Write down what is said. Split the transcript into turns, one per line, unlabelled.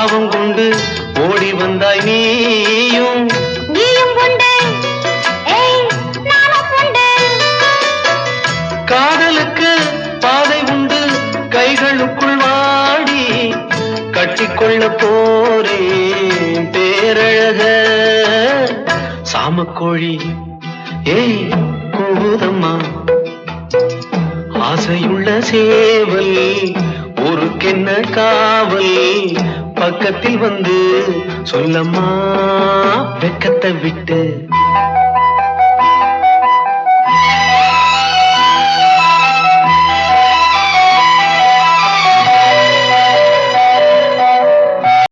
பாவம் கொண்டு ஓடி வந்தாய் நீயும்
உண்டு நானும் உண்டு.
காதலுக்கு பாதை உண்டு கைகளுக்குள் வாடி கட்டிக்கொள்ள போரே பேரழக சாமக்கோழி ஏய் கூதம்மா ஆசையுள்ள சேவல் ஊருக்கென்ன காவல் பக்கத்தில் வந்து சொல்லம்மா வெக்கத்தை விட்டு